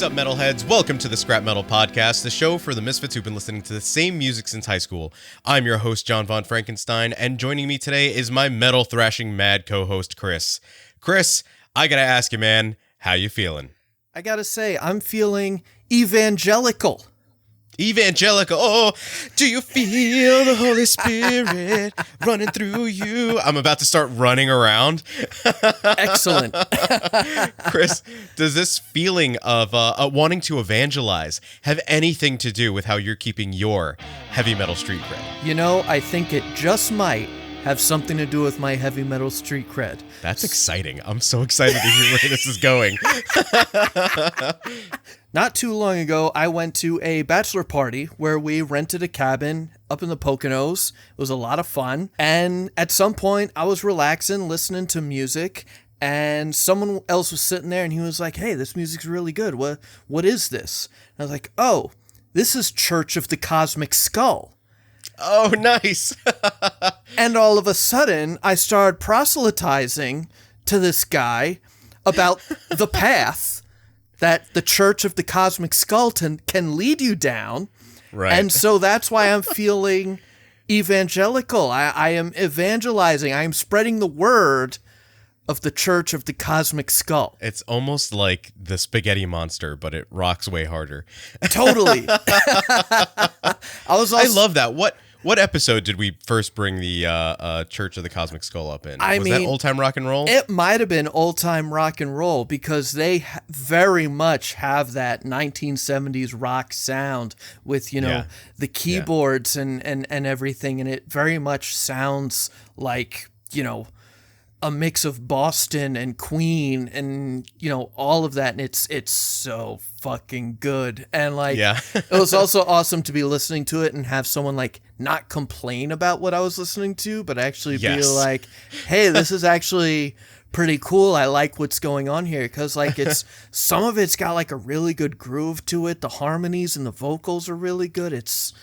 What's up, metalheads? Welcome to the Scrap Metal Podcast, the show for the misfits who've been listening to the same music since high school. I'm your host, John Von Frankenstein, and joining me today is my metal thrashing mad co-host, Chris. Chris, I gotta ask you, man, how you feeling? I gotta say, I'm feeling evangelical. Evangelical, oh, do you feel the Holy Spirit running through you? I'm about to start running around. Excellent. Chris, does this feeling of wanting to evangelize have anything to do with how you're keeping your heavy metal street cred? You know, I think it just might have something to do with my heavy metal street cred. That's exciting. I'm so excited to hear where this is going. Not too long ago, I went to a bachelor party where we rented a cabin up in the Poconos. It was a lot of fun. And at some point, I was relaxing, listening to music, and someone else was sitting there, and he was like, "Hey, this music's really good. What is this?" And I was like, "Oh, this is Church of the Cosmic Skull." Oh, nice. And all of a sudden, I started proselytizing to this guy about the path that the Church of the Cosmic Skull can lead you down. Right. And so that's why I'm feeling evangelical. I am evangelizing. I am spreading the word of the Church of the Cosmic Skull. It's almost like the spaghetti monster, but it rocks way harder. Totally. I love that. What episode did we first bring the Church of the Cosmic Skull up in? Was that Old Time Rock and Roll? It might have been Old Time Rock and Roll because they very much have that 1970s rock sound with, the keyboards and everything. And it very much sounds like, a mix of Boston and Queen and, all of that. And it's so fucking good. And it was also awesome to be listening to it and have someone not complain about what I was listening to, but actually be like, hey, this is actually pretty cool. I like what's going on here. Cause it's, some of it's got a really good groove to it. The harmonies and the vocals are really good.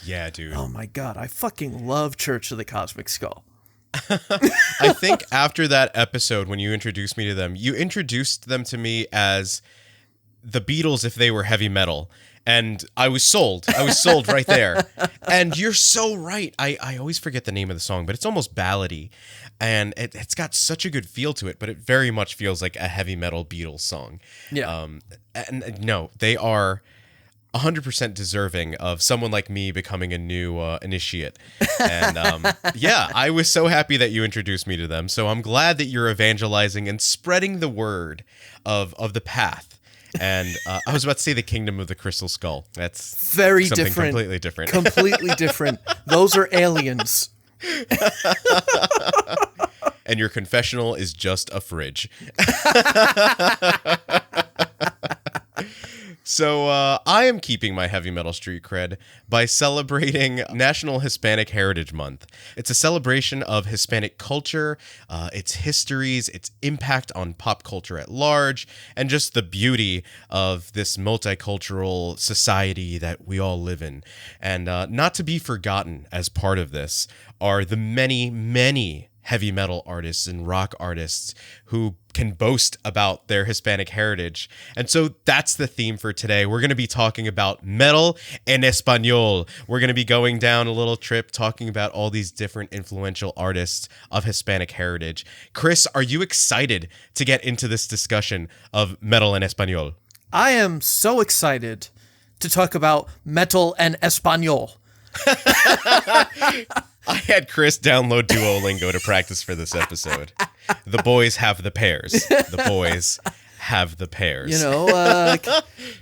Yeah, dude. Oh my God. I fucking love Church of the Cosmic Skull. I think after that episode, when you introduced me to them, you introduced them to me as the Beatles if they were heavy metal. And I was sold. I was sold right there. And you're so right. I always forget the name of the song, but it's almost ballady. And it's got such a good feel to it, but it very much feels like a heavy metal Beatles song. Yeah. And no, they are 100% deserving of someone like me becoming a new initiate. And I was so happy that you introduced me to them. So I'm glad that you're evangelizing and spreading the word of the path. And I was about to say the Kingdom of the Crystal Skull. That's very something different. Completely different. Completely different. Those are aliens. And your confessional is just a fridge. So I am keeping my heavy metal street cred by celebrating National Hispanic Heritage Month. It's a celebration of Hispanic culture, its histories, its impact on pop culture at large, and just the beauty of this multicultural society that we all live in. And not to be forgotten as part of this are the many, many heavy metal artists and rock artists who can boast about their Hispanic heritage. And so that's the theme for today. We're going to be talking about metal en Español. We're going to be going down a little trip talking about all these different influential artists of Hispanic heritage. Chris, are you excited to get into this discussion of metal en Español? I am so excited to talk about metal en Español. I had Chris download Duolingo to practice for this episode. The boys have the pairs. The boys have the pairs.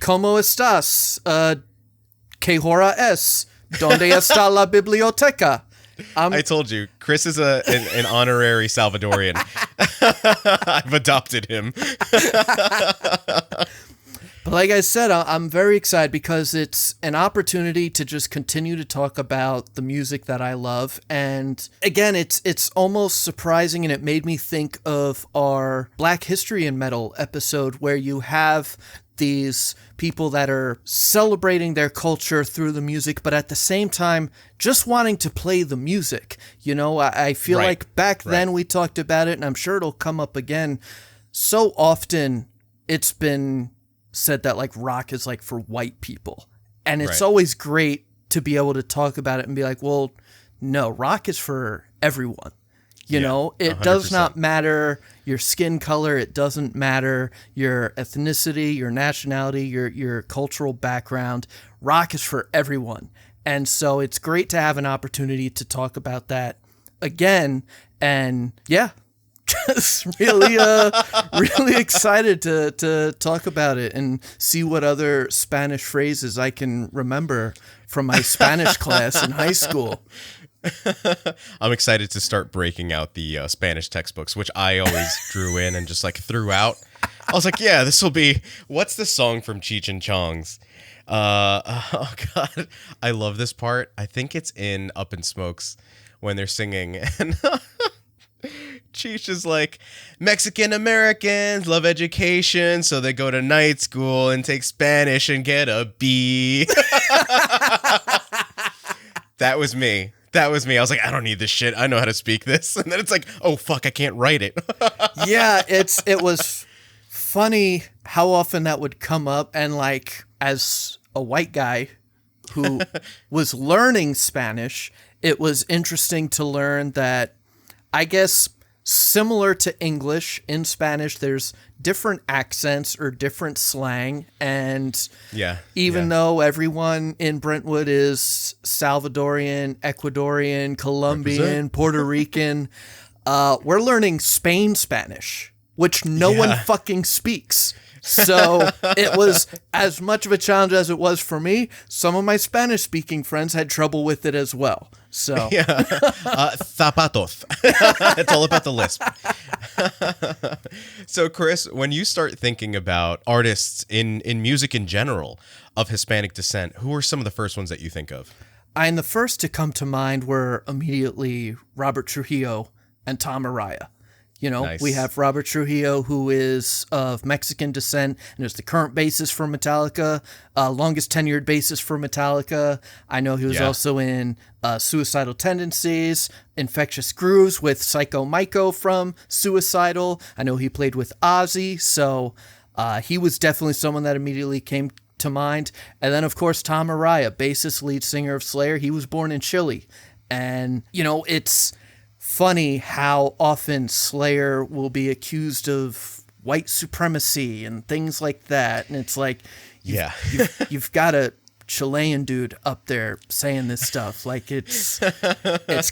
¿Cómo estás? ¿Qué hora es? ¿Dónde está la biblioteca? I told you, Chris is an honorary Salvadorian. I've adopted him. But like I said, I'm very excited because it's an opportunity to just continue to talk about the music that I love. And again, it's almost surprising, and it made me think of our Black History in Metal episode where you have these people that are celebrating their culture through the music, but at the same time, just wanting to play the music. I feel like back then we talked about it, and I'm sure it'll come up again. So often it's been said that like rock is like for white people. And it's Right. always great to be able to talk about it and be like, well, no, rock is for everyone. You know, it 100%. does not matter your skin color. It doesn't matter your ethnicity, your nationality, your cultural background. Rock is for everyone. And so it's great to have an opportunity to talk about that again. And yeah, just really, really excited to talk about it and see what other Spanish phrases I can remember from my Spanish class in high school. I'm excited to start breaking out the Spanish textbooks, which I always drew in and just like threw out. I was like, yeah, this will be, what's the song from Cheech and Chong's? Oh God, I love this part. I think it's in Up in Smokes when they're singing and Cheech is like, Mexican Americans love education, so they go to night school and take Spanish and get a B. That was me. I was like, I don't need this shit. I know how to speak this. And then it's like, oh, fuck, I can't write it. Yeah, it was funny how often that would come up. And like, as a white guy who was learning Spanish, it was interesting to learn that, I guess, similar to English, in Spanish, there's different accents or different slang. And even though everyone in Brentwood is Salvadorian, Ecuadorian, Colombian, Puerto Rican, we're learning Spain Spanish, which no one fucking speaks. So it was as much of a challenge as it was for me. Some of my Spanish-speaking friends had trouble with it as well. So zapatos. It's all about the lisp. So, Chris, when you start thinking about artists in music in general of Hispanic descent, who are some of the first ones that you think of? And the first to come to mind were immediately Robert Trujillo and Tom Araya. You know, Nice. We have Robert Trujillo, who is of Mexican descent and is the current bassist for Metallica, longest tenured bassist for Metallica. I know he was also in Suicidal Tendencies, Infectious Grooves with Psycho Myco from Suicidal. I know he played with Ozzy, so he was definitely someone that immediately came to mind. And then, of course, Tom Araya, bassist, lead singer of Slayer. He was born in Chile. And, you know, it's funny how often Slayer will be accused of white supremacy and things like that. And it's like, you've got a Chilean dude up there saying this stuff. Like, it's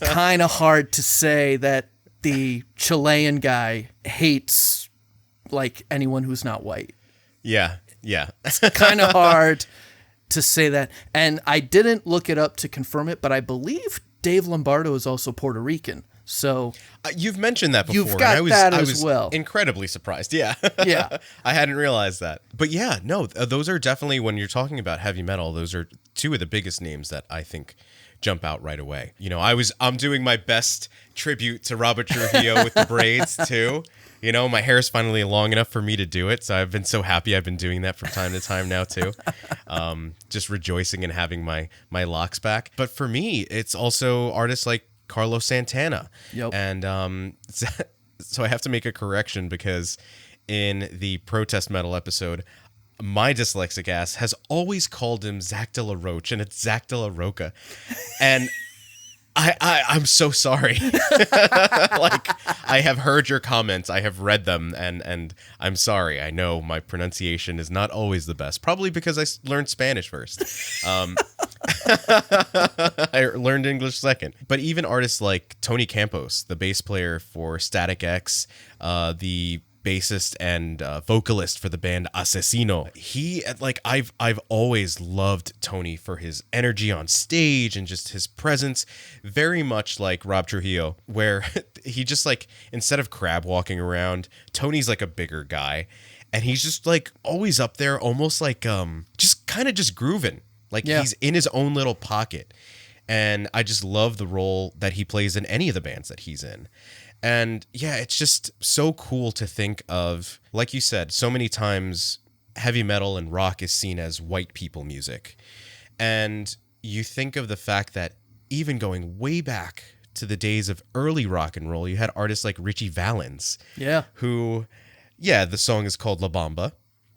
kind of hard to say that the Chilean guy hates like anyone who's not white. Yeah. It's kind of hard to say that. And I didn't look it up to confirm it, but I believe Dave Lombardo is also Puerto Rican. So you've mentioned that before. You've got and that I as was well. Incredibly surprised. Yeah. Yeah. I hadn't realized that. But yeah, no, those are definitely, when you're talking about heavy metal, those are two of the biggest names that I think jump out right away. You know, I'm doing my best tribute to Robert Trujillo with the braids too. You know, my hair is finally long enough for me to do it. So I've been so happy I've been doing that from time to time now too. Just rejoicing in having my locks back. But for me, it's also artists like Carlos Santana. Yep. And so I have to make a correction because in the protest metal episode, my dyslexic ass has always called him Zach de la Roche, and it's Zach de la Roca. And I'm so sorry. Like, I have heard your comments, I have read them, and I'm sorry. I know my pronunciation is not always the best, probably because I learned Spanish first. I learned English second. But even artists like Tony Campos, the bass player for Static X, the bassist and vocalist for the band Asesino. I've always loved Tony for his energy on stage and just his presence, very much like Rob Trujillo, where he just like, instead of crab walking around, Tony's like a bigger guy, and he's just like always up there, almost like just kind of just grooving. Like he's in his own little pocket. And I just love the role that he plays in any of the bands that he's in. And yeah, it's just so cool to think of, like you said, so many times heavy metal and rock is seen as white people music. And you think of the fact that even going way back to the days of early rock and roll, you had artists like Richie Valens. Yeah. Who, the song is called La Bamba.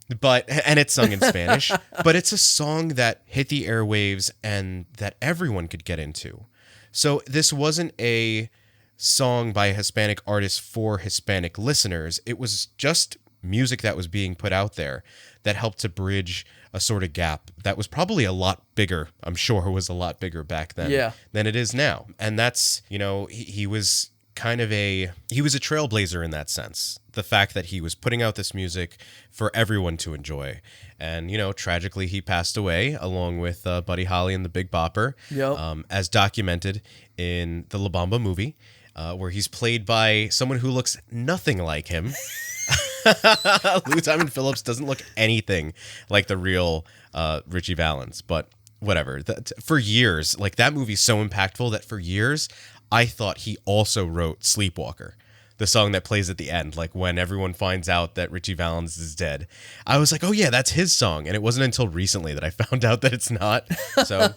and it's sung in Spanish, but it's a song that hit the airwaves and that everyone could get into. So this wasn't a song by a Hispanic artist for Hispanic listeners. It was just music that was being put out there that helped to bridge a sort of gap that was probably a lot bigger. I'm sure it was a lot bigger back then than it is now. And that's, he was kind of he was a trailblazer in that sense. The fact that he was putting out this music for everyone to enjoy. And, tragically he passed away along with Buddy Holly and the Big Bopper, as documented in the La Bamba movie, where he's played by someone who looks nothing like him. Lou Diamond Phillips doesn't look anything like the real Richie Valens, but whatever. For years, like that movie's so impactful that for years I thought he also wrote Sleepwalker, the song that plays at the end, like when everyone finds out that Richie Valens is dead. I was like, oh yeah, that's his song. And it wasn't until recently that I found out that it's not. So,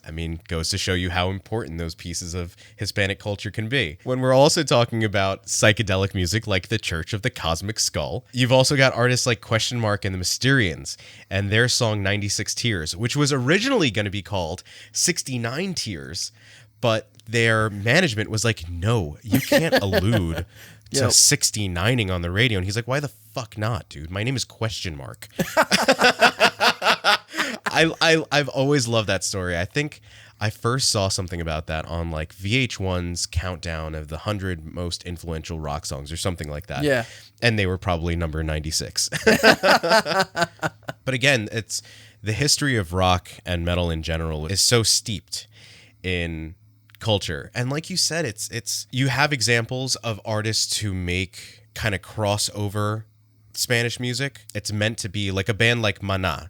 I mean, goes to show you how important those pieces of Hispanic culture can be. When we're also talking about psychedelic music like the Church of the Cosmic Skull, you've also got artists like Question Mark and the Mysterians and their song 96 Tears, which was originally going to be called 69 Tears, but their management was like, no, you can't allude to 69ing on the radio. And he's like, why the fuck not, dude? My name is Question Mark. I've always loved that story. I think I first saw something about that on like VH1's countdown of the 100 most influential rock songs or something like that. Yeah. And they were probably number 96. But again, it's the history of rock and metal in general is so steeped in culture. And like you said, it's you have examples of artists who make kind of crossover Spanish music. It's meant to be like a band like Maná,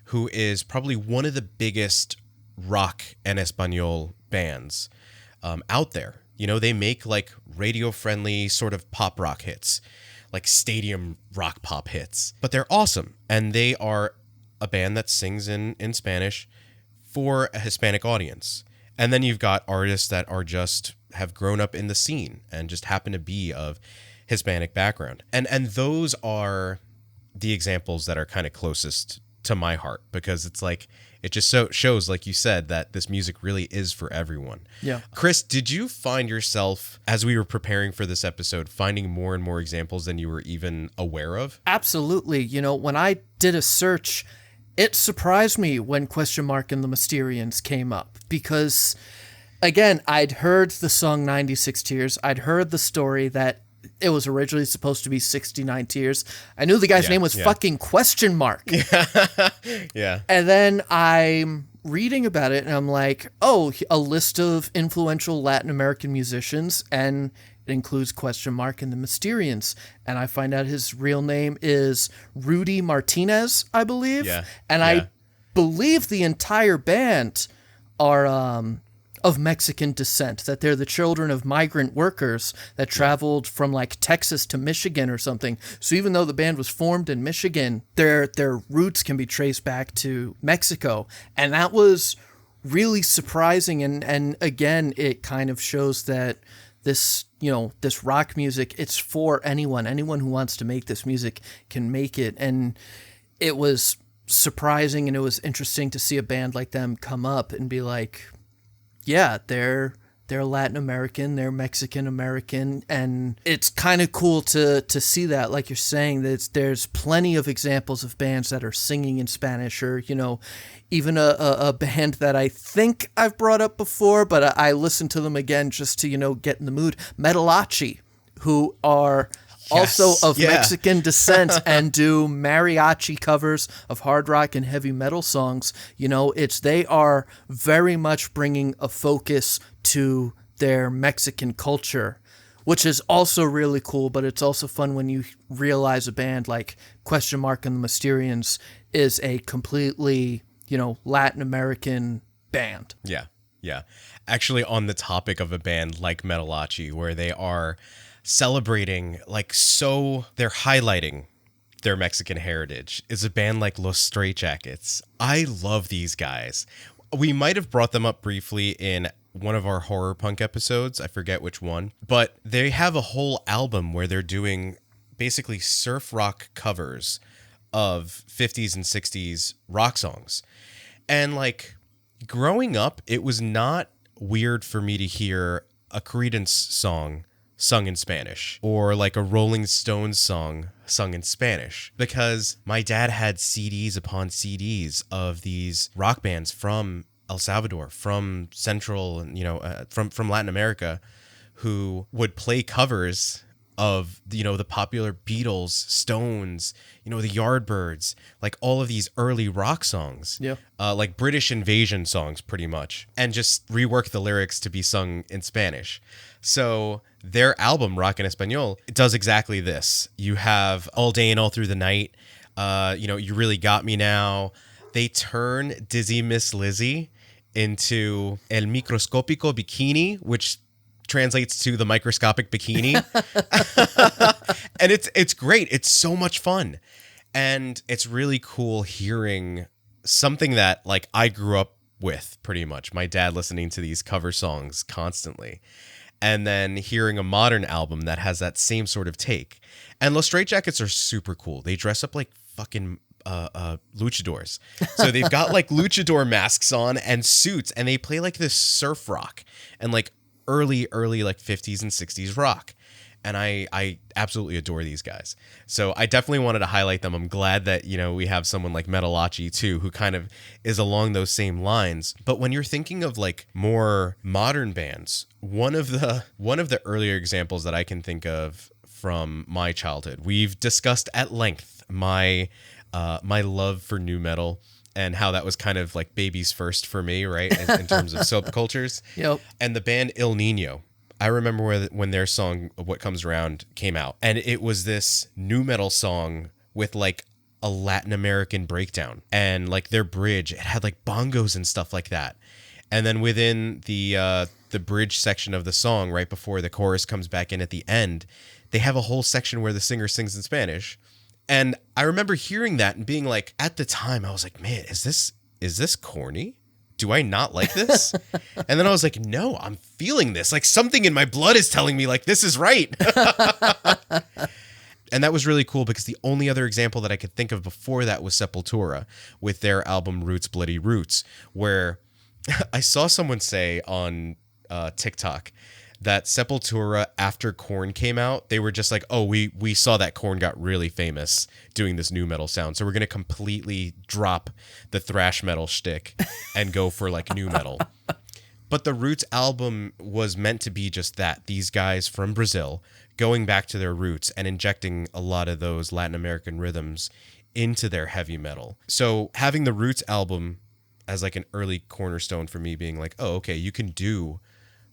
who is probably one of the biggest rock and Español bands out there. They make like radio-friendly sort of pop rock hits, like stadium rock pop hits. But they're awesome. And they are a band that sings in Spanish for a Hispanic audience. And then you've got artists that are just have grown up in the scene and just happen to be of Hispanic background. And those are the examples that are kind of closest to my heart, because it's like it just shows, like you said, that this music really is for everyone. Yeah. Chris, did you find yourself, as we were preparing for this episode, finding more and more examples than you were even aware of? Absolutely. When I did a search, it surprised me when Question Mark and the Mysterians came up, because, again, I'd heard the song 96 Tears. I'd heard the story that it was originally supposed to be 69 Tears. I knew the guy's name was fucking Question Mark. Yeah. And then I'm reading about it, and I'm like, oh, a list of influential Latin American musicians, and it includes Question Mark and the Mysterians. And I find out his real name is Rudy Martinez, I believe. Yeah. And I believe the entire band are of Mexican descent, that they're the children of migrant workers that traveled from like Texas to Michigan or something. So even though the band was formed in Michigan, their roots can be traced back to Mexico. And that was really surprising. And again, it kind of shows that this, this rock music, it's for anyone. Anyone who wants to make this music can make it. And it was surprising, and it was interesting to see a band like them come up and be like, yeah, they're Latin American, they're Mexican American, and it's kind of cool to see that, like you're saying, that there's plenty of examples of bands that are singing in Spanish, or even a band that I think I've brought up before, but I listened to them again just to get in the mood, Metalachi, who are also of Mexican descent and do mariachi covers of hard rock and heavy metal songs. They are very much bringing a focus to their Mexican culture, which is also really cool, but it's also fun when you realize a band like Question Mark and the Mysterians is a completely, Latin American band. Yeah. Yeah. Actually, on the topic of a band like Metalachi, where they are celebrating, they're highlighting their Mexican heritage, is a band like Los Straitjackets. I love these guys. We might have brought them up briefly in one of our horror punk episodes. I forget which one, but they have a whole album where they're doing basically surf rock covers of 50s and 60s rock songs. And like growing up, it was not weird for me to hear a Creedence song sung in Spanish or like a Rolling Stones song sung in Spanish, because my dad had CDs upon CDs of these rock bands from El Salvador, from Central, from Latin America, who would play covers of, the popular Beatles, Stones, the Yardbirds, like all of these early rock songs, like British invasion songs pretty much, and just rework the lyrics to be sung in Spanish. So their album, Rock en Español, it does exactly this. You have All Day and All Through the Night, You Really Got Me Now. They turn Dizzy Miss Lizzy into El Microscópico Bikini, which translates to the microscopic bikini. And it's great. It's so much fun. And it's really cool hearing something that like I grew up with pretty much. My dad listening to these cover songs constantly. And then hearing a modern album that has that same sort of take. And Los Straitjackets are super cool. They dress up like fucking luchadors. So they've got like luchador masks on and suits, and they play like this surf rock and like early like 50s and 60s rock. And I absolutely adore these guys. So I definitely wanted to highlight them. I'm glad that, we have someone like Metalachi too, who kind of is along those same lines. But when you're thinking of like more modern bands, one of the earlier examples that I can think of from my childhood, we've discussed at length my love for nu metal and how that was kind of like baby's first for me, right? In terms of subcultures. Yep. And the band Il Nino. I remember when their song What Comes Around came out, and it was this nu metal song with like a Latin American breakdown, and like their bridge, it had like bongos and stuff like that. And then within the bridge section of the song, right before the chorus comes back in at the end, they have a whole section where the singer sings in Spanish. And I remember hearing that and being like, at the time, I was like, man, is this corny? Do I not like this? And then I was like, no, I'm feeling this. Like something in my blood is telling me like, this is right. And that was really cool because the only other example that I could think of before that was Sepultura with their album Roots Bloody Roots, where I saw someone say on TikTok that Sepultura, after Korn came out, they were just like, oh, we saw that Korn got really famous doing this nu metal sound, so we're going to completely drop the thrash metal shtick and go for like nu metal. But the Roots album was meant to be just that. These guys from Brazil going back to their roots and injecting a lot of those Latin American rhythms into their heavy metal. So having the Roots album as like an early cornerstone for me, being like, oh, okay, you can do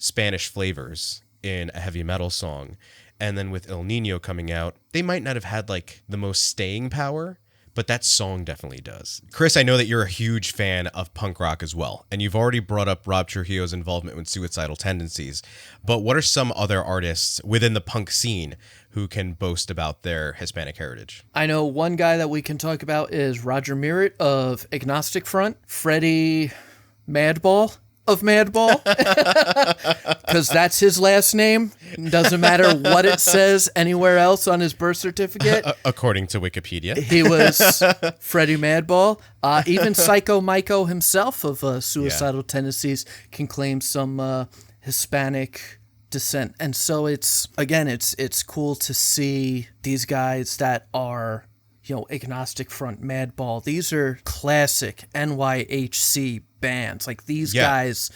Spanish flavors in a heavy metal song. And then with El Nino coming out, they might not have had like the most staying power, but that song definitely does. Chris, I know that you're a huge fan of punk rock as well, and you've already brought up Rob Trujillo's involvement with Suicidal Tendencies, but what are some other artists within the punk scene who can boast about their Hispanic heritage? I know one guy that we can talk about is Roger Miret of Agnostic Front, Freddie Madball of Madball, because that's his last name. Doesn't matter what it says anywhere else on his birth certificate. According to Wikipedia. He was Freddie Madball. Even Psycho Myco himself of Suicidal Tendencies can claim some Hispanic descent. And so it's cool to see these guys that are, Agnostic Front, Madball. These are classic NYHC bands. Like these guys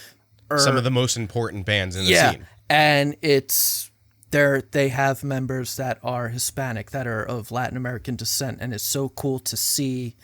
are some of the most important bands in the scene. And they have members that are Hispanic, that are of Latin American descent, and it's so cool to see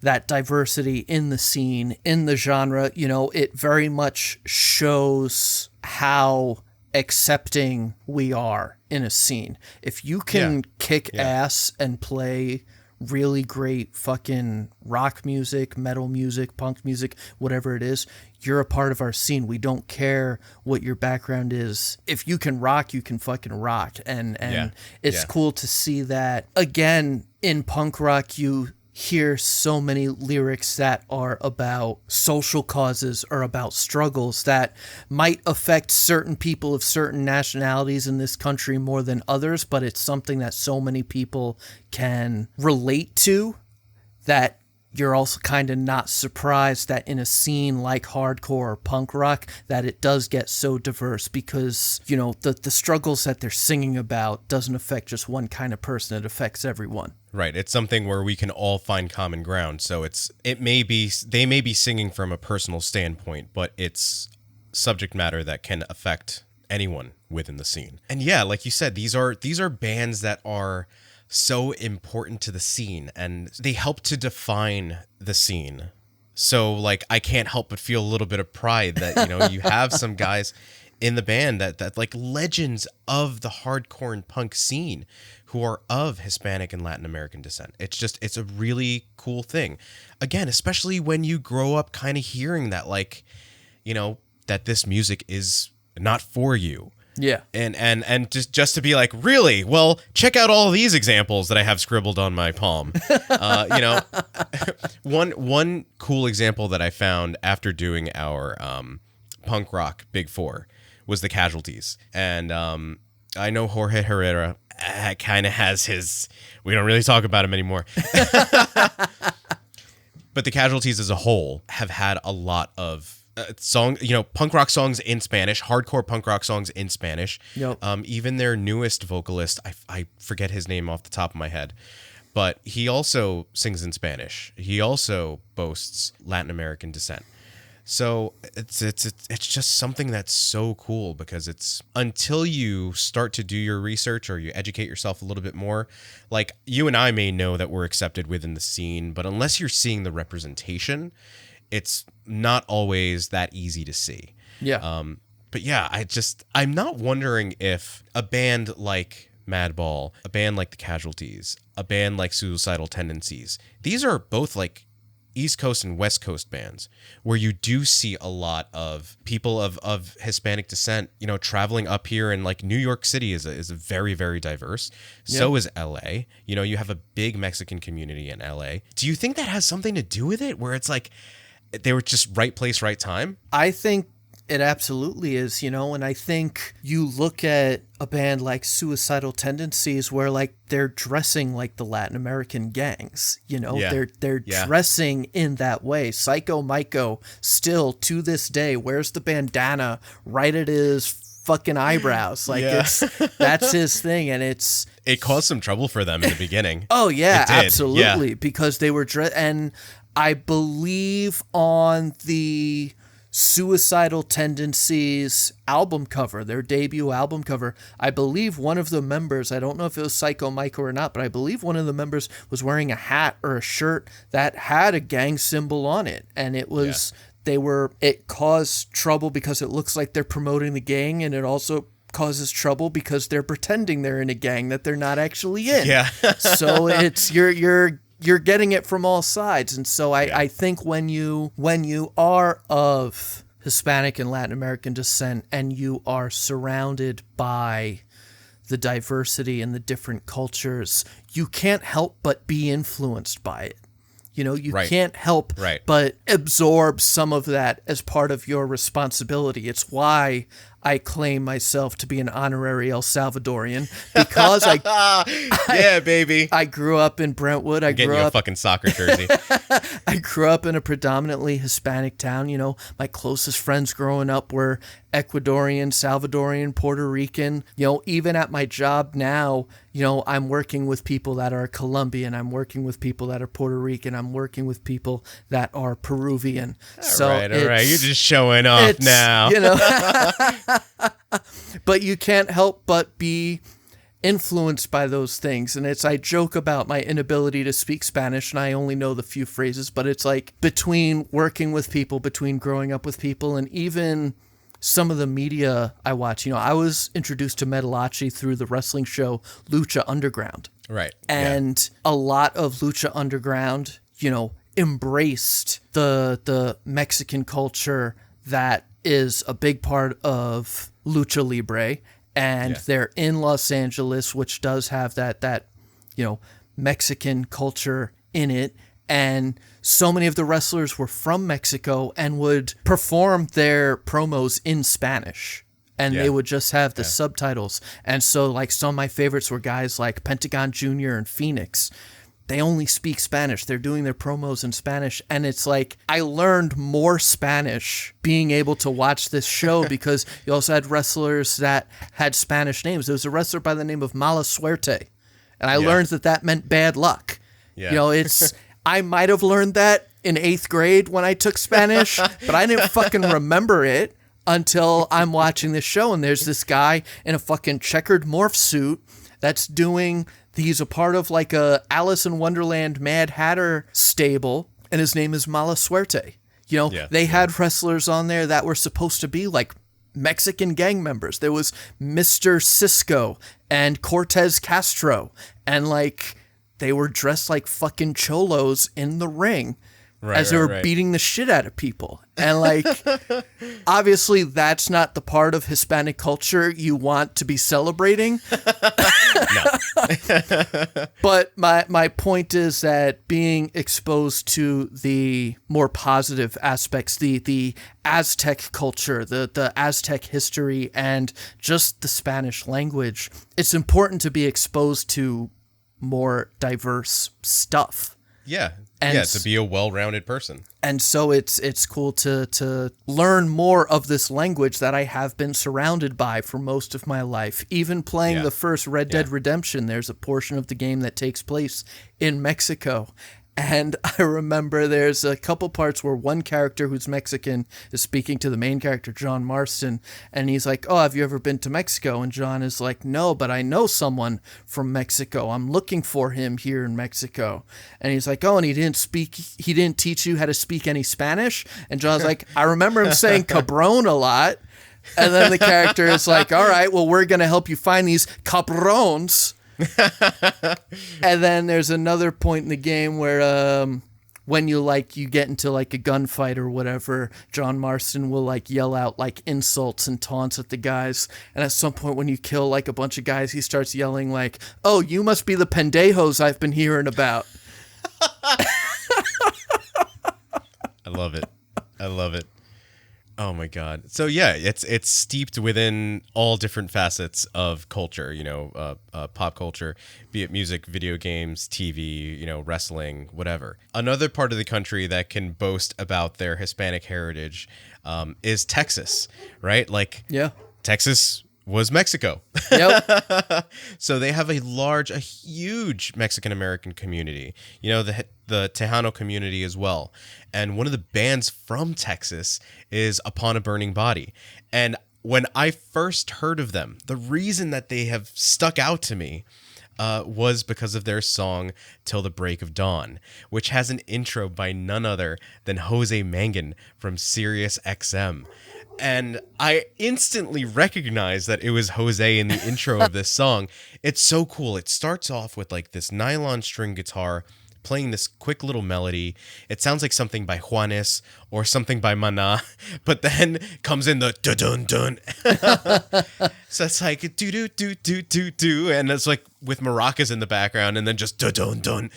that diversity in the scene, in the genre. It very much shows how accepting we are in a scene. If you can kick ass and play really great fucking rock music, metal music, punk music, whatever it is, you're a part of our scene. We don't care what your background is. If you can rock, you can fucking rock. And it's cool to see that. Again, in punk rock, you hear so many lyrics that are about social causes or about struggles that might affect certain people of certain nationalities in this country more than others, but it's something that so many people can relate to that you're also kind of not surprised that in a scene like hardcore or punk rock that it does get so diverse, because, you know, the struggles that they're singing about doesn't affect just one kind of person. It affects everyone. Right. It's something where we can all find common ground. So they may be singing from a personal standpoint, but it's subject matter that can affect anyone within the scene. And yeah, like you said, these are bands that are so important to the scene, and they help to define the scene. So like, I can't help but feel a little bit of pride that, you know, you have some guys in the band that like legends of the hardcore and punk scene who are of Hispanic and Latin American descent. It's a really cool thing. Again, especially when you grow up kind of hearing that, like, you know, that this music is not for you. Yeah. And just to be like, really? Well, check out all these examples that I have scribbled on my palm. You know, one cool example that I found after doing our punk rock Big Four was the Casualties. And I know Jorge Herrera kind of has his, we don't really talk about him anymore. But the Casualties as a whole have had a lot of punk rock songs in Spanish, hardcore punk rock songs in Spanish. Yep. Even their newest vocalist, I forget his name off the top of my head, but he also sings in Spanish. He also boasts Latin American descent. So it's just something that's so cool, because it's, until you start to do your research or you educate yourself a little bit more, like you and I may know that we're accepted within the scene, but unless you're seeing the representation, it's not always that easy to see. Yeah. But yeah, I'm not wondering if a band like Madball, a band like the Casualties, a band like Suicidal Tendencies, these are both like East Coast and West Coast bands where you do see a lot of people of Hispanic descent, you know, traveling up here. And like New York City is a very, very diverse. Yeah. So is LA. You know, you have a big Mexican community in LA. Do you think that has something to do with it, where it's like they were just right place, right time? I think it absolutely is, you know, and I think you look at a band like Suicidal Tendencies where like they're dressing like the Latin American gangs, you know, they're dressing in that way. Psycho Myco still to this day wears the bandana right at his fucking eyebrows. Like that's his thing. And it caused some trouble for them in the beginning. Oh yeah, absolutely. Because they were and I believe on the Suicidal Tendencies album cover, their debut album cover, I believe one of the members, I don't know if it was Psycho Myco or not, but I believe one of the members was wearing a hat or a shirt that had a gang symbol on it. And it was, it caused trouble because it looks like they're promoting the gang, and it also causes trouble because they're pretending they're in a gang that they're not actually in. Yeah. So it's, you're getting it from all sides. And so I think when you are of Hispanic and Latin American descent and you are surrounded by the diversity and the different cultures, you can't help but be influenced by it. You know, you can't help but absorb some of that as part of your responsibility. It's why I claim myself to be an honorary El Salvadorian, because baby. I grew up in Brentwood. I'm getting you a fucking soccer jersey. I grew up in a predominantly Hispanic town. You know, my closest friends growing up were Ecuadorian, Salvadorian, Puerto Rican. You know, even at my job now, you know, I'm working with people that are Colombian. I'm working with people that are Puerto Rican. I'm working with people that are Peruvian. All right. You're just showing off now. You know, but you can't help but be influenced by those things. And I joke about my inability to speak Spanish and I only know the few phrases, but it's like between working with people, between growing up with people, and even some of the media I watch. You know, I was introduced to Metalachi through the wrestling show Lucha Underground. Right. And a lot of Lucha Underground, you know, embraced the Mexican culture that is a big part of Lucha Libre. And they're in Los Angeles, which does have that, you know, Mexican culture in it. And so many of the wrestlers were from Mexico and would perform their promos in Spanish. And they would just have the subtitles. And so, like, some of my favorites were guys like Pentagon Jr. and Phoenix. they only speak Spanish. They're doing their promos in Spanish. And it's like, I learned more Spanish being able to watch this show because you also had wrestlers that had Spanish names. There was a wrestler by the name of Mala Suerte. And I learned that meant bad luck. Yeah. You know, it's, I might have learned that in 8th grade when I took Spanish, but I didn't fucking remember it until I'm watching this show. And there's this guy in a fucking checkered morph suit that's he's a part of like a Alice in Wonderland Mad Hatter stable, and his name is Mala Suerte. You know, they had wrestlers on there that were supposed to be like Mexican gang members. There was Mr. Cisco and Cortez Castro, and like they were dressed like fucking cholos in the ring. As they were beating the shit out of people. And like, obviously that's not the part of Hispanic culture you want to be celebrating. But my point is that being exposed to the more positive aspects, the Aztec culture, the Aztec history, and just the Spanish language, it's important to be exposed to more diverse stuff. Yeah. And to be a well-rounded person. And so it's cool to learn more of this language that I have been surrounded by for most of my life. Even playing the first Red Dead Redemption, there's a portion of the game that takes place in Mexico. And I remember there's a couple parts where one character who's Mexican is speaking to the main character, John Marston, and he's like, "Oh, have you ever been to Mexico?" And John is like, "No, but I know someone from Mexico. I'm looking for him here in Mexico." And he's like, "Oh, and he didn't teach you how to speak any Spanish?" And John's like, "I remember him saying cabron a lot." And then the character is like, "All right, well, we're going to help you find these cabrons." And then there's another point in the game where when you get into like a gunfight or whatever, John Marston will like yell out like insults and taunts at the guys. And at some point when you kill like a bunch of guys, he starts yelling like, "Oh, you must be the pendejos I've been hearing about." I love it. Oh my God. So yeah, it's steeped within all different facets of culture, you know, pop culture, be it music, video games, TV, you know, wrestling, whatever. Another part of the country that can boast about their Hispanic heritage is Texas, right? Like, Texas was Mexico. Yep. So they have a huge Mexican-American community, you know, the Tejano community as well. And one of the bands from Texas is Upon a Burning Body. And when I first heard of them, the reason that they have stuck out to me was because of their song Till the Break of Dawn, which has an intro by none other than Jose Mangin from Sirius XM. And I instantly recognized that it was Jose in the intro of this song. It's so cool. It starts off with like this nylon string guitar playing this quick little melody. It sounds like something by Juanes or something by Maná, but then comes in the dun-dun-dun. So it's like do-do-do-do-do-do, and it's like with maracas in the background, and then just dun-dun-dun.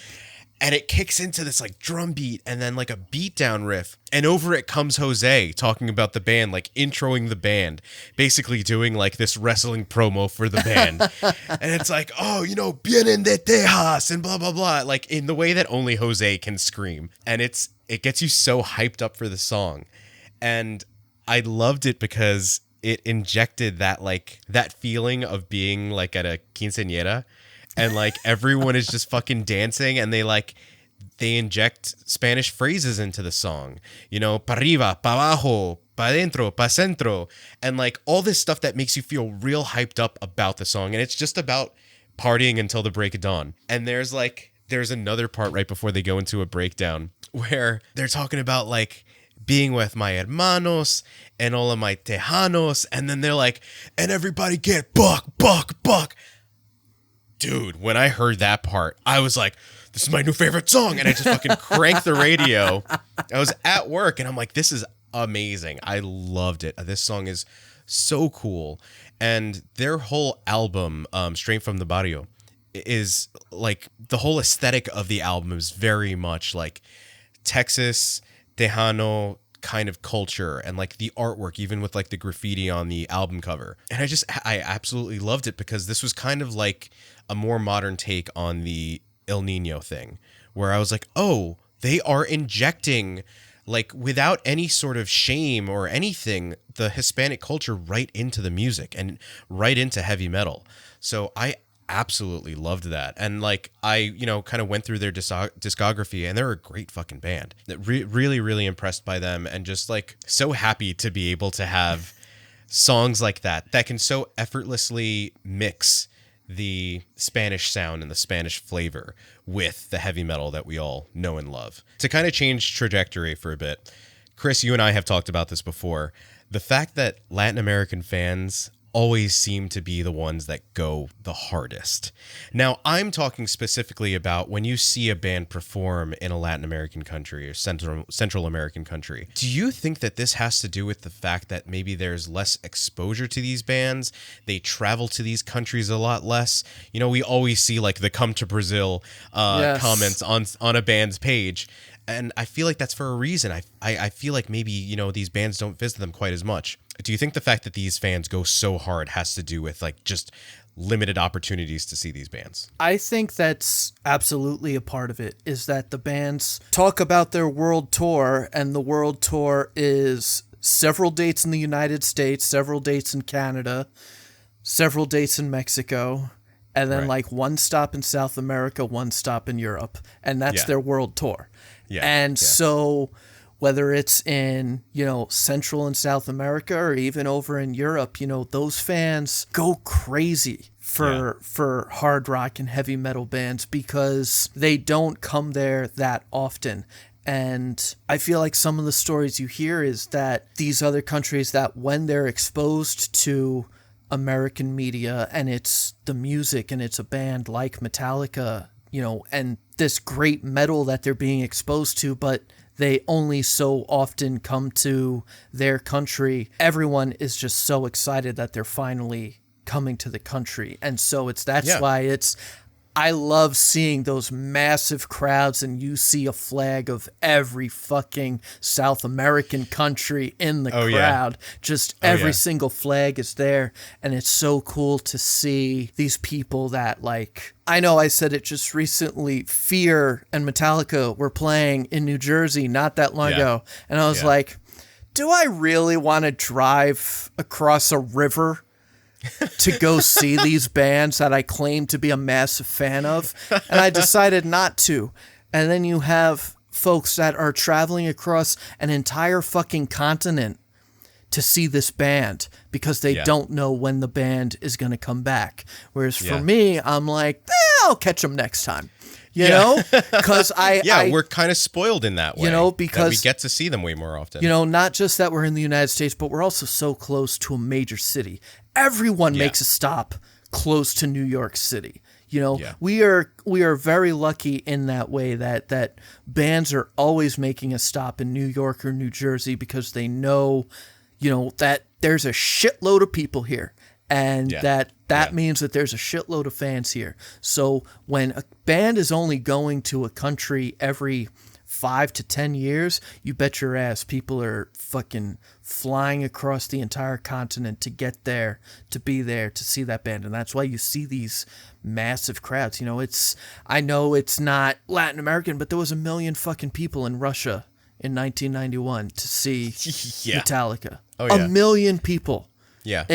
And it kicks into this like drum beat and then like a beat down riff. And over it comes Jose talking about the band, like introing the band, basically doing like this wrestling promo for the band. And it's like, "Oh, you know, vienen de Texas and blah, blah, blah." Like in the way that only Jose can scream. And it gets you so hyped up for the song. And I loved it because it injected that feeling of being like at a quinceañera. And like everyone is just fucking dancing, and they inject Spanish phrases into the song, you know, pa arriba, pa abajo, pa dentro, pa centro, and like all this stuff that makes you feel real hyped up about the song. And it's just about partying until the break of dawn. And there's another part right before they go into a breakdown where they're talking about like being with my hermanos and all of my tejanos, and then they're like, "And everybody get buck, buck, buck." Dude, when I heard that part, I was like, "This is my new favorite song." And I just fucking cranked the radio. I was at work and I'm like, "This is amazing." I loved it. This song is so cool. And their whole album, Straight from the Barrio, is like the whole aesthetic of the album is very much like Texas, Tejano kind of culture, and like the artwork, even with like the graffiti on the album cover. And I absolutely loved it because this was kind of like a more modern take on the El Nino thing, where I was like, oh, they are injecting, like, without any sort of shame or anything, the Hispanic culture right into the music and right into heavy metal. So I absolutely loved that. And like, I, kind of went through their discography, and they're a great fucking band. Really, really impressed by them, and just like so happy to be able to have songs like that can so effortlessly mix the Spanish sound and the Spanish flavor with the heavy metal that we all know and love. To kind of change trajectory for a bit, Chris, you and I have talked about this before. The fact that Latin American fans always seem to be the ones that go the hardest. Now, I'm talking specifically about when you see a band perform in a Latin American country or Central American country. Do you think that this has to do with the fact that maybe there's less exposure to these bands? They travel to these countries a lot less. We always see like the Come to Brazil Yes. comments on a band's page. And I feel like that's for a reason. I feel like maybe, these bands don't visit them quite as much. Do you think the fact that these fans go so hard has to do with like just limited opportunities to see these bands? I think that's absolutely a part of it, is that the bands talk about their world tour, and the world tour is several dates in the United States, several dates in Canada, several dates in Mexico, and then like one stop in South America, one stop in Europe, and that's their world tour. So whether it's in, Central and South America or even over in Europe, those fans go crazy for hard rock and heavy metal bands because they don't come there that often. And I feel like some of the stories you hear is that these other countries, that when they're exposed to American media and it's the music and it's a band like Metallica, and this great metal that they're being exposed to, but they only so often come to their country, everyone is just so excited that they're finally coming to the country. And so that's why I love seeing those massive crowds, and you see a flag of every fucking South American country in the crowd. Just every single flag is there, and it's so cool to see these people that, like, I know I said it just recently, Fear and Metallica were playing in New Jersey not that long ago, and I was like, do I really want to drive across a river to go see these bands that I claim to be a massive fan of? And I decided not to. And then you have folks that are traveling across an entire fucking continent to see this band because they don't know when the band is going to come back. Whereas for me, I'm like, I'll catch them next time. You know, because we're kind of spoiled in that way. Because we get to see them way more often. Not just that we're in the United States, but we're also so close to a major city. Everyone makes a stop close to New York City. We are very lucky in that way that bands are always making a stop in New York or New Jersey because they know, that there's a shitload of people here. And that means that there's a shitload of fans here. So when a band is only going to a country every 5 to 10 years, you bet your ass people are fucking flying across the entire continent to get there, to be there, to see that band. And that's why you see these massive crowds. I know it's not Latin American, but there was 1 million fucking people in Russia in 1991 to see Metallica. 1 million people. Yeah.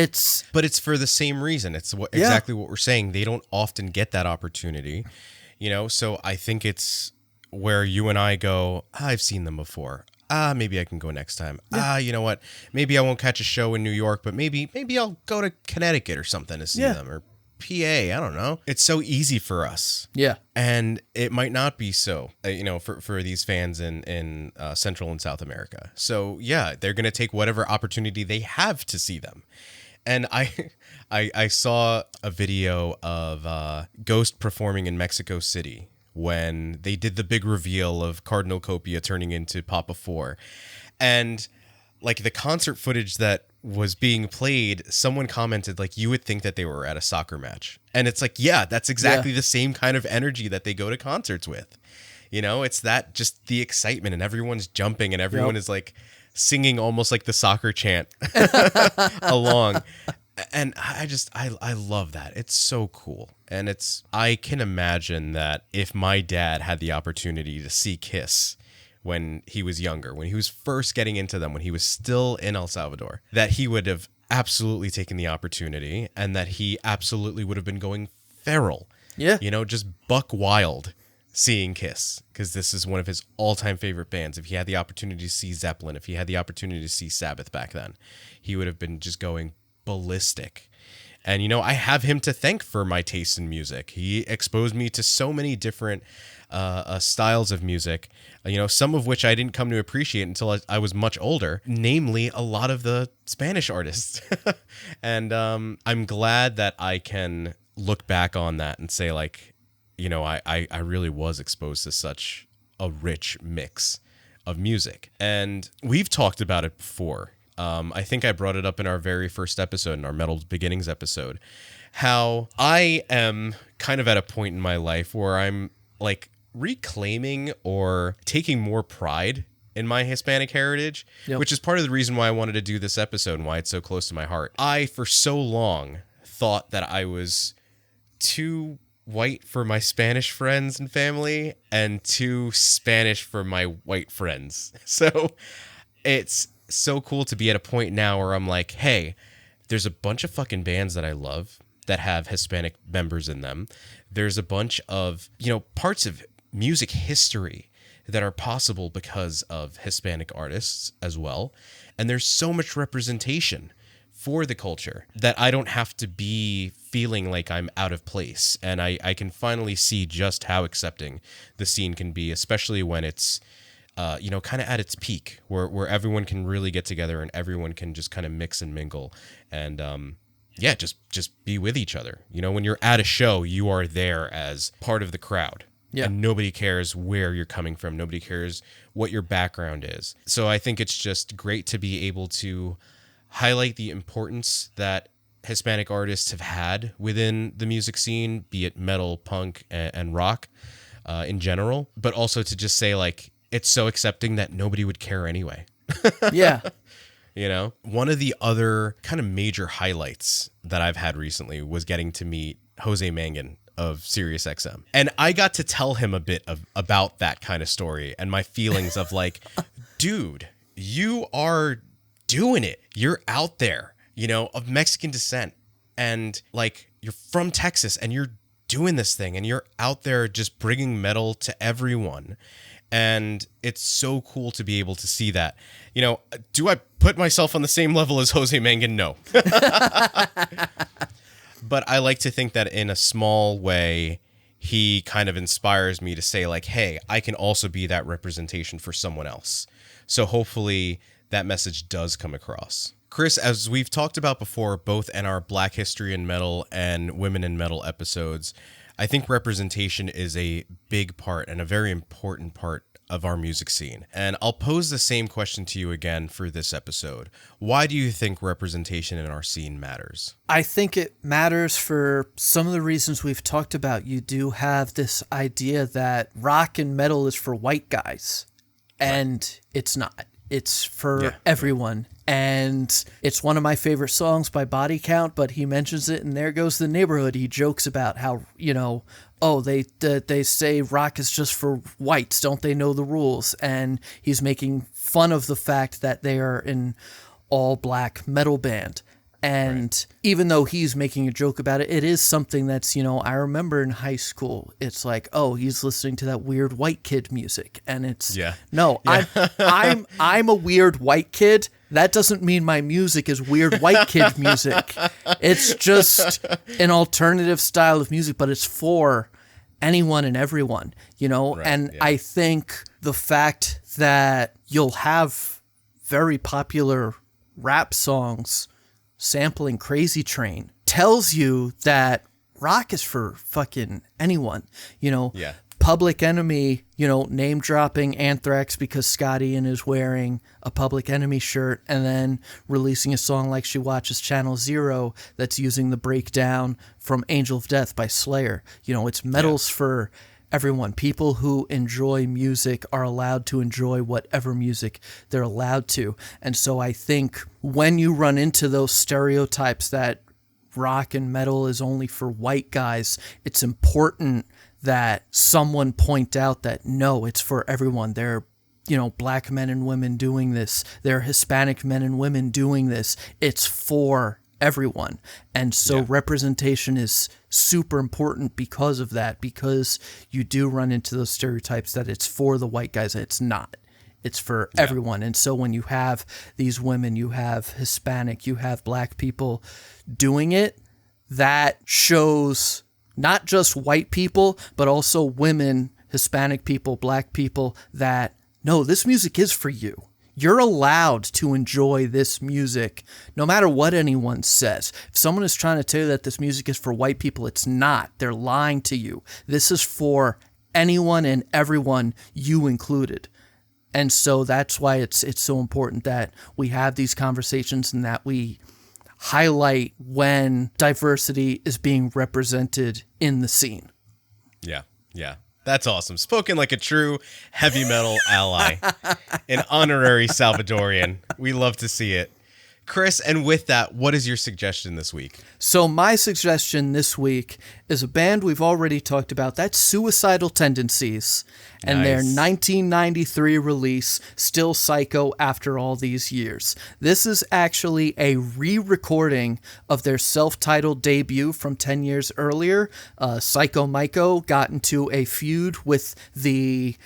But it's for the same reason. It's exactly what we're saying. They don't often get that opportunity, so I think it's where you and I go, I've seen them before. Maybe I can go next time. You know what? Maybe I won't catch a show in New York, but maybe I'll go to Connecticut or something to see them, or PA. I don't know. It's so easy for us. Yeah. And it might not be so, for these fans in Central and South America. So they're going to take whatever opportunity they have to see them. And I saw a video of Ghost performing in Mexico City when they did the big reveal of Cardinal Copia turning into Papa 4. And like the concert footage that was being played, someone commented like, you would think that they were at a soccer match. And it's like, that's exactly the same kind of energy that they go to concerts with. It's that, just the excitement, and everyone's jumping and everyone is like singing almost like the soccer chant along. And I love that. It's so cool. And I can imagine that if my dad had the opportunity to see Kiss when he was younger, when he was first getting into them, when he was still in El Salvador, that he would have absolutely taken the opportunity, and that he absolutely would have been going feral. Yeah. Just buck wild seeing Kiss, because this is one of his all-time favorite bands. If he had the opportunity to see Zeppelin, if he had the opportunity to see Sabbath back then, he would have been just going ballistic. And, I have him to thank for my taste in music. He exposed me to so many different styles of music, some of which I didn't come to appreciate until I was much older, namely a lot of the Spanish artists. And I'm glad that I can look back on that and say, like, I really was exposed to such a rich mix of music. And we've talked about it before. I think I brought it up in our very first episode, in our Metal Beginnings episode, how I am kind of at a point in my life where I'm like reclaiming or taking more pride in my Hispanic heritage, which is part of the reason why I wanted to do this episode and why it's so close to my heart. I, for so long, thought that I was too white for my Spanish friends and family and too Spanish for my white friends. So it's so cool to be at a point now where I'm like, hey, there's a bunch of fucking bands that I love that have Hispanic members in them. There's a bunch of, parts of music history that are possible because of Hispanic artists as well. And there's so much representation for the culture that I don't have to be feeling like I'm out of place. And I can finally see just how accepting the scene can be, especially when it's kind of at its peak, where everyone can really get together and everyone can just kind of mix and mingle and, just be with each other. When you're at a show, you are there as part of the crowd. Yeah. And nobody cares where you're coming from. Nobody cares what your background is. So I think it's just great to be able to highlight the importance that Hispanic artists have had within the music scene, be it metal, punk, and rock in general, but also to just say, like, it's so accepting that nobody would care anyway. Yeah. One of the other kind of major highlights that I've had recently was getting to meet Jose Mangan of SiriusXM. And I got to tell him a bit about that kind of story and my feelings of like, dude, you are doing it. You're out there, of Mexican descent. And like, you're from Texas and you're doing this thing and you're out there just bringing metal to everyone. And it's so cool to be able to see that. Do I put myself on the same level as Jose Mangan? No. But I like to think that in a small way, he kind of inspires me to say, like, hey, I can also be that representation for someone else. So hopefully that message does come across. Chris, as we've talked about before, both in our Black History in Metal and Women in Metal episodes, I think representation is a big part and a very important part of our music scene. And I'll pose the same question to you again for this episode. Why do you think representation in our scene matters? I think it matters for some of the reasons we've talked about. You do have this idea that rock and metal is for white guys, and it's not. It's for everyone. And it's one of my favorite songs by Body Count, but he mentions it in There Goes the Neighborhood. He jokes about how, they say rock is just for whites. Don't they know the rules? And he's making fun of the fact that they are an all-black metal band. And even though he's making a joke about it, it is something that's, I remember in high school, it's like, oh, he's listening to that weird white kid music. And it's, I'm a weird white kid. That doesn't mean my music is weird white kid music. It's just an alternative style of music, but it's for anyone and everyone, I think the fact that you'll have very popular rap songs sampling Crazy Train tells you that rock is for fucking anyone, Public Enemy, name dropping Anthrax because Scotty is wearing a Public Enemy shirt and then releasing a song like She Watches Channel Zero that's using the breakdown from Angel of Death by Slayer. It's metals for everyone. People who enjoy music are allowed to enjoy whatever music they're allowed to. And so I think when you run into those stereotypes that rock and metal is only for white guys, it's important that someone point out that no, it's for everyone. There are, black men and women doing this. There are Hispanic men and women doing this. It's for everyone. And so representation is super important because of that, because you do run into those stereotypes that it's for the white guys. It's not. It's for everyone. And so when you have these women, you have Hispanic, you have black people doing it, that shows not just white people, but also women, Hispanic people, black people, that no, this music is for you. You're allowed to enjoy this music no matter what anyone says. If someone is trying to tell you that this music is for white people, it's not. They're lying to you. This is for anyone and everyone, you included. And so that's why it's so important that we have these conversations and that we highlight when diversity is being represented in the scene. Yeah. That's awesome. Spoken like a true heavy metal ally. An honorary Salvadorian. We love to see it. Chris, and with that, what is your suggestion this week? So my suggestion this week is a band we've already talked about. That's Suicidal Tendencies and their 1993 release, Still Psycho After All These Years. This is actually a re-recording of their self-titled debut from 10 years earlier. Psycho Myko got into a feud with the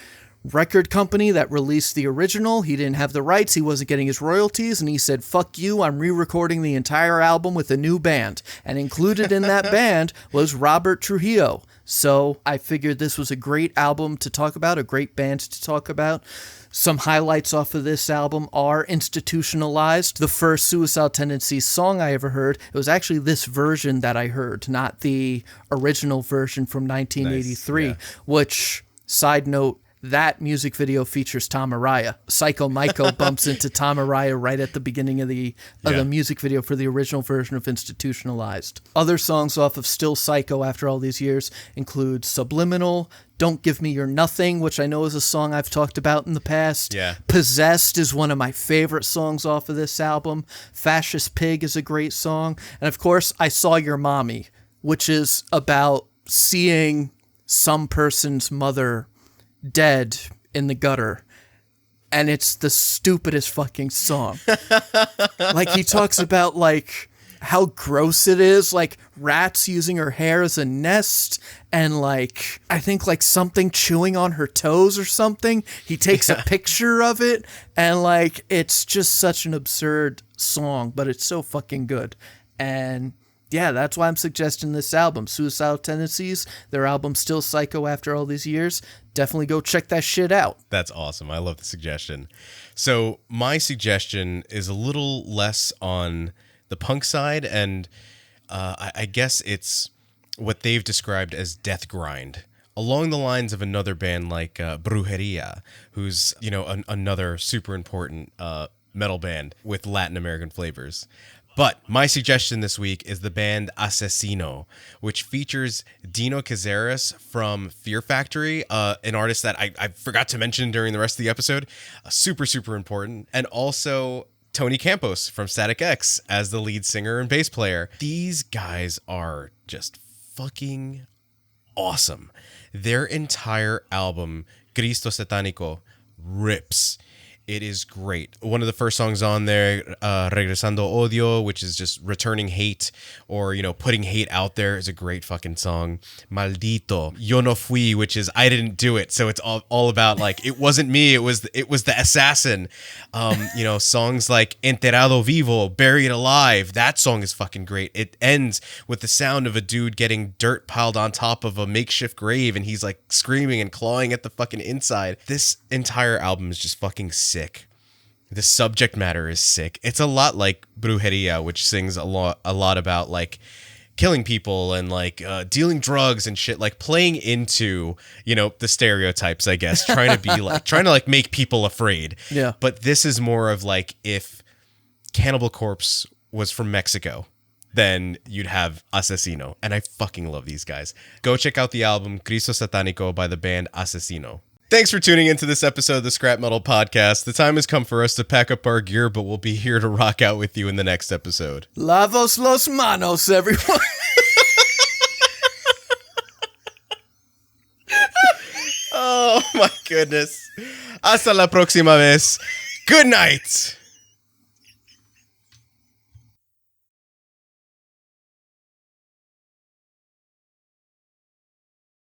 record company that released the original. He didn't have the rights, he wasn't getting his royalties, and he said, fuck you, I'm re-recording the entire album with a new band. And included in that band was Robert Trujillo. So I figured this was a great album to talk about, a great band to talk about. Some highlights off of this album are Institutionalized, the first Suicidal Tendencies song I ever heard. It was actually this version that I heard, not the original version from 1983, which, side note, that music video features Tom Araya. Psycho Myko bumps into Tom Araya right at the beginning of the music video for the original version of Institutionalized. Other songs off of Still Psycho After All These Years include Subliminal, Don't Give Me Your Nothing, which I know is a song I've talked about in the past. Yeah. Possessed is one of my favorite songs off of this album. Fascist Pig is a great song. And of course, I Saw Your Mommy, which is about seeing some person's mother dead in the gutter, and it's the stupidest fucking song. Like, he talks about like how gross it is, like rats using her hair as a nest, and like I think like something chewing on her toes or something. He takes a picture of it, and like it's just such an absurd song, but it's so fucking good. And yeah, that's why I'm suggesting this album, Suicidal Tendencies, their album Still Psycho After All These Years. Definitely go check that shit out. That's awesome. I love the suggestion. So my suggestion is a little less on the punk side, and I guess it's what they've described as death grind, along the lines of another band like Brujeria, who's, another super important metal band with Latin American flavors. But my suggestion this week is the band Asesino, which features Dino Cazares from Fear Factory, an artist that I forgot to mention during the rest of the episode. Super, super important. And also Tony Campos from Static X as the lead singer and bass player. These guys are just fucking awesome. Their entire album, Cristo Satánico, rips. It is great. One of the first songs on there, Regresando Odio, which is just returning hate or, putting hate out there, is a great fucking song. Maldito. Yo no fui, which is I didn't do it. So it's all about like, it wasn't me, it was the assassin. Songs like Enterrado Vivo, Buried Alive. That song is fucking great. It ends with the sound of a dude getting dirt piled on top of a makeshift grave, and he's like screaming and clawing at the fucking inside. This entire album is just fucking sick. The subject matter is sick. It's a lot like Brujeria, which sings a lot about like killing people and like dealing drugs and shit, like playing into, the stereotypes, I guess, trying to make people afraid. Yeah. But this is more of like if Cannibal Corpse was from Mexico, then you'd have Asesino. And I fucking love these guys. Go check out the album Cristo Satánico by the band Asesino. Thanks for tuning into this episode of the Scrap Metal Podcast. The time has come for us to pack up our gear, but we'll be here to rock out with you in the next episode. Lavos los manos, everyone. Oh my goodness. Hasta la próxima vez. Good night.